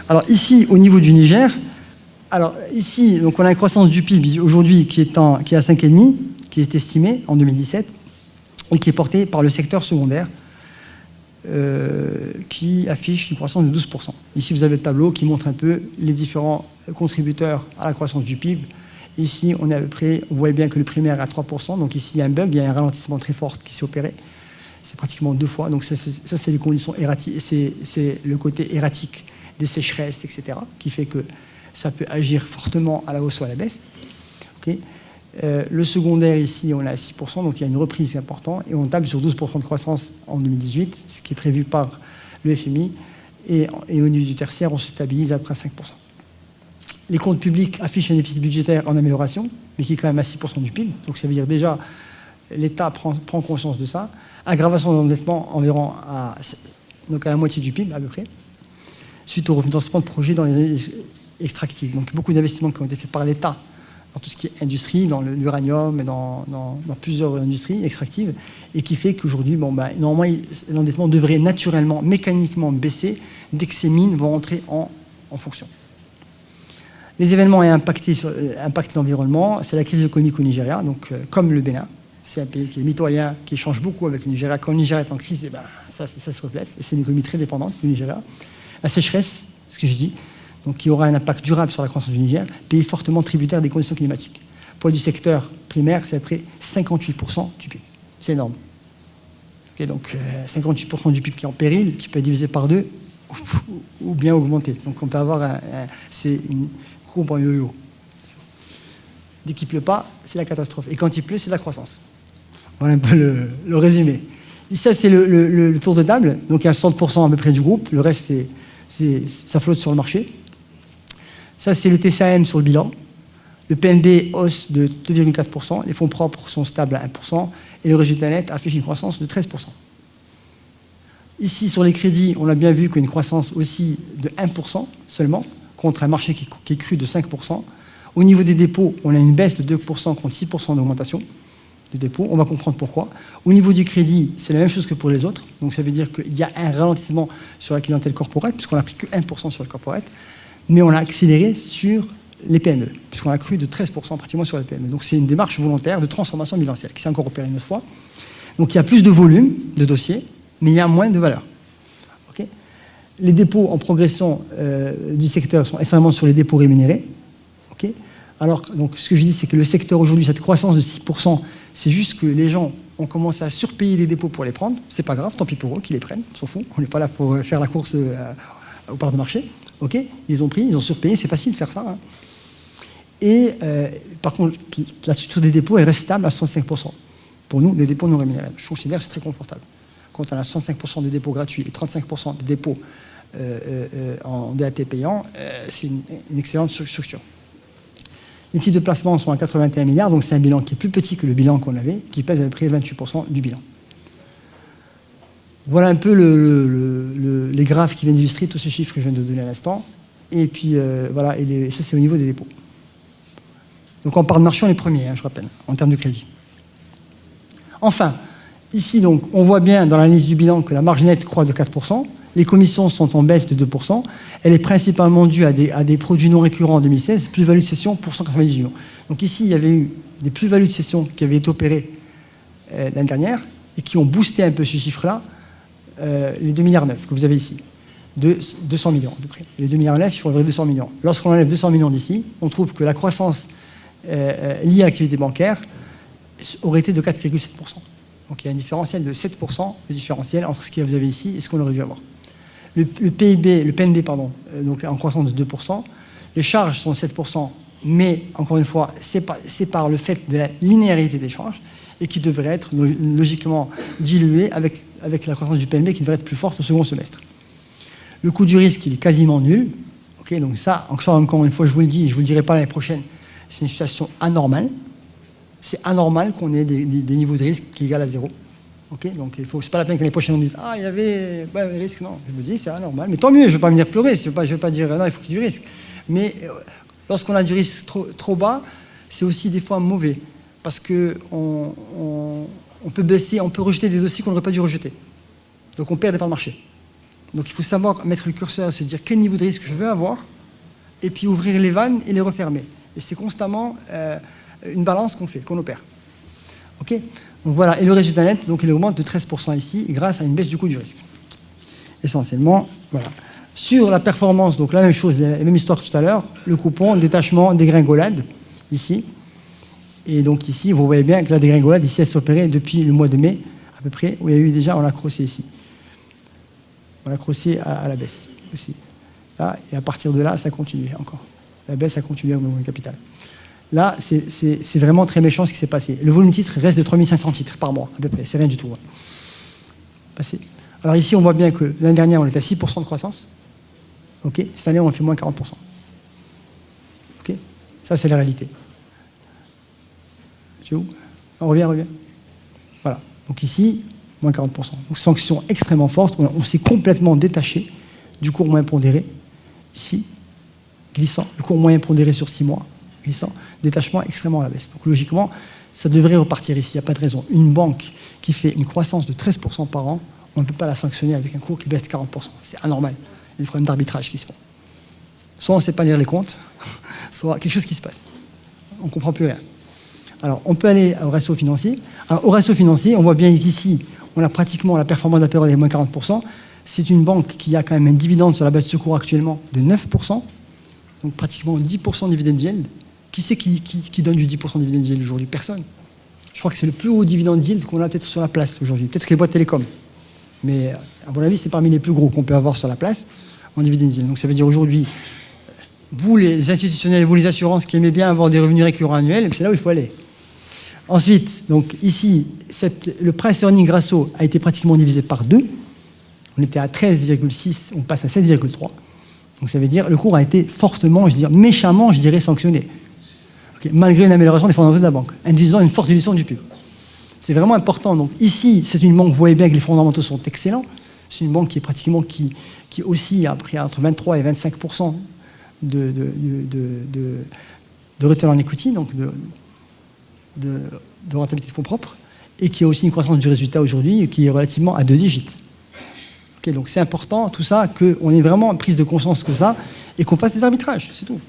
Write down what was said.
Alors ici, au niveau du Niger, alors ici, donc on a une croissance du PIB aujourd'hui qui est à 5,5, qui est estimée en 2017, et qui est portée par le secteur secondaire, qui affiche une croissance de 12%. Ici, vous avez le tableau qui montre un peu les différents contributeurs à la croissance du PIB. Ici, on est à peu près, vous voyez bien que le primaire est à 3%, donc ici, il y a un bug, il y a un ralentissement très fort qui s'est opéré. C'est pratiquement 2 fois, donc ça c'est les conditions erratiques, c'est le côté erratique des sécheresses, etc., qui fait que ça peut agir fortement à la hausse ou à la baisse. Okay. Le secondaire, ici, on est à 6%, donc il y a une reprise importante, et on table sur 12% de croissance en 2018, ce qui est prévu par le FMI, et au niveau du tertiaire, on se stabilise après 5%. Les comptes publics affichent un déficit budgétaire en amélioration, mais qui est quand même à 6% du PIB, donc ça veut dire déjà, l'État prend conscience de ça. Aggravation de l'endettement environ à la moitié du PIB, à peu près, suite au refinancement de projets dans les années extractives. Donc beaucoup d'investissements qui ont été faits par l'État dans tout ce qui est industrie, dans l'uranium et dans plusieurs industries extractives, et qui fait qu'aujourd'hui, normalement, l'endettement devrait naturellement, mécaniquement baisser dès que ces mines vont entrer en fonction. Les événements ont impacté l'environnement, c'est la crise économique au Nigeria, donc comme le Bénin. C'est un pays qui est mitoyen, qui change beaucoup avec le Nigeria. Quand le Nigeria est en crise, ça se reflète. Et c'est une économie très dépendante du Nigeria. La sécheresse, ce que j'ai dit, donc qui aura un impact durable sur la croissance du Niger, pays fortement tributaire des conditions climatiques. Poids du secteur primaire, c'est à peu près 58% du PIB. C'est énorme. Okay, donc 58% du PIB qui est en péril, qui peut être divisé par 2 ou bien augmenter. Donc on peut avoir c'est une courbe en yo-yo. Dès qu'il ne pleut pas, c'est la catastrophe. Et quand il pleut, c'est la croissance. Voilà un peu le résumé. Et ça, c'est le tour de table. Donc, il y a 60% à peu près du groupe. Le reste, ça flotte sur le marché. Ça, c'est le TCAM sur le bilan. Le PNB hausse de 2,4%. Les fonds propres sont stables à 1%. Et le résultat net affiche une croissance de 13%. Ici, sur les crédits, on a bien vu qu'une croissance aussi de 1% seulement, contre un marché qui est cru de 5%. Au niveau des dépôts, on a une baisse de 2% contre 6% d'augmentation des dépôts. On va comprendre pourquoi. Au niveau du crédit, c'est la même chose que pour les autres. Donc ça veut dire qu'il y a un ralentissement sur la clientèle corporate, puisqu'on n'a pris que 1% sur le corporate, mais on a accéléré sur les PME, puisqu'on a cru de 13% pratiquement sur les PME. Donc c'est une démarche volontaire de transformation bilancielle qui s'est encore opérée une autre fois. Donc il y a plus de volume de dossiers, mais il y a moins de valeur. Okay. Les dépôts en progression du secteur sont extrêmement sur les dépôts rémunérés. Okay. Alors, donc, ce que je dis, c'est que le secteur aujourd'hui, cette croissance de 6%, c'est juste que les gens ont commencé à surpayer des dépôts pour les prendre. C'est pas grave, tant pis pour eux, qu'ils les prennent, on s'en fout. On n'est pas là pour faire la course aux parts de marché. Okay, ils ont pris, ils ont surpayé, c'est facile de faire ça. Hein. Et par contre, la structure des dépôts, elle reste stable à 65%. Pour nous, des dépôts non rémunérés. Je considère que c'est très confortable. Quand on a 65% de dépôts gratuits et 35% de dépôts en DAT payant, c'est une excellente structure. Les titres de placement sont à 81 milliards, donc c'est un bilan qui est plus petit que le bilan qu'on avait, qui pèse à peu près 28% du bilan. Voilà un peu les graphes qui viennent illustrer tous ces chiffres que je viens de donner à l'instant. Et puis voilà, et ça c'est au niveau des dépôts. Donc en part de marché, on est premier, hein, je rappelle, en termes de crédit. Enfin, ici donc, on voit bien dans l'analyse du bilan que la marge nette croît de 4%. Les commissions sont en baisse de 2%. Elle est principalement due à des produits non récurrents en 2016, plus-value de cession pour 190 millions. Donc ici, il y avait eu des plus-values de cession qui avaient été opérées l'année dernière et qui ont boosté un peu ces chiffres-là, les 2,9 milliards que vous avez ici, de 200 millions à peu près. Et les 2,9 milliards, il faudrait 200 millions. Lorsqu'on enlève 200 millions d'ici, on trouve que la croissance liée à l'activité bancaire aurait été de 4,7%. Donc il y a un différentiel de 7% de différentiel entre ce que vous avez ici et ce qu'on aurait dû avoir. Le PNB, donc en croissance de 2%. Les charges sont de 7%, mais encore une fois, c'est par le fait de la linéarité des charges et qui devrait être logiquement dilué avec la croissance du PNB qui devrait être plus forte au second semestre. Le coût du risque, il est quasiment nul. Okay, donc ça, encore une fois, je vous le dis, je ne vous le dirai pas l'année prochaine, c'est une situation anormale. C'est anormal qu'on ait des niveaux de risque qui égalent à 0. Okay, donc c'est pas la peine que l'année prochaine on dise « Ah, il y avait un risque ». Non, je me dis c'est anormal. Mais tant mieux, je ne vais pas venir pleurer. Je ne vais pas dire « Non, il faut qu'il y ait du risque ». Mais lorsqu'on a du risque trop bas, c'est aussi des fois mauvais. Parce qu'on peut baisser, on peut rejeter des dossiers qu'on n'aurait pas dû rejeter. Donc on perd des parts de marché. Donc il faut savoir mettre le curseur, se dire quel niveau de risque je veux avoir, et puis ouvrir les vannes et les refermer. Et c'est constamment une balance qu'on fait, qu'on opère. OK? Donc voilà, et le résultat net, donc il augmente de 13% ici, grâce à une baisse du coût du risque. Essentiellement, voilà. Sur la performance, donc la même chose, la même histoire que tout à l'heure, le coupon, détachement, dégringolade, ici. Et donc ici, vous voyez bien que la dégringolade, ici, elle s'est opérée depuis le mois de mai, à peu près, où il y a eu déjà, on l'a crossé ici. On l'a crossé à la baisse aussi. Là, et à partir de là, ça continue encore. La baisse a continué au moment du capital. Là, c'est vraiment très méchant ce qui s'est passé. Le volume titre reste de 3500 titres par mois, à peu près. C'est rien du tout. Passé. Alors ici, on voit bien que l'année dernière, on était à 6% de croissance. Okay. Cette année, on fait moins 40%. Okay. Ça, c'est la réalité. Tu es où? On revient. Voilà. Donc ici, moins 40%. Donc sanction extrêmement forte. On s'est complètement détaché du cours moyen pondéré. Ici, glissant. Le cours moyen pondéré sur 6 mois, glissant. Détachement extrêmement à la baisse. Donc logiquement, ça devrait repartir ici. Il n'y a pas de raison. Une banque qui fait une croissance de 13% par an, on ne peut pas la sanctionner avec un cours qui baisse de 40%. C'est anormal. Il y a des problèmes d'arbitrage qui se font. Soit on ne sait pas lire les comptes, soit quelque chose qui se passe. On ne comprend plus rien. Alors, on peut aller au ratio financier. Alors, au ratio financier, on voit bien qu'ici, on a pratiquement la performance de la période est moins 40%. C'est une banque qui a quand même un dividende sur la base de ce cours actuellement de 9%, donc pratiquement 10% de dividende yield. Qui c'est qui donne du 10% de dividende yield aujourd'hui? Personne. Je crois que c'est le plus haut dividende yield qu'on a peut-être sur la place aujourd'hui. Peut-être que les boîtes télécom. Mais à mon avis, c'est parmi les plus gros qu'on peut avoir sur la place en dividende yield. Donc ça veut dire aujourd'hui, vous les institutionnels, vous les assurances qui aimez bien avoir des revenus récurrents annuels, c'est là où il faut aller. Ensuite, donc ici, le price earning ratio a été pratiquement divisé par 2. On était à 13,6, on passe à 7,3. Donc ça veut dire le cours a été fortement, méchamment, sanctionné. Okay. Malgré une amélioration des fondamentaux de la banque, induisant une forte dilution du PIB. C'est vraiment important. Donc ici, c'est une banque, vous voyez bien que les fondamentaux sont excellents. C'est une banque qui est pratiquement, qui aussi a pris entre 23 et 25% de return on equity, donc de rentabilité de fonds propres, et qui a aussi une croissance du résultat aujourd'hui qui est relativement à 2 digits. Okay, donc c'est important, tout ça, qu'on ait vraiment prise de conscience que ça, et qu'on fasse des arbitrages, c'est tout.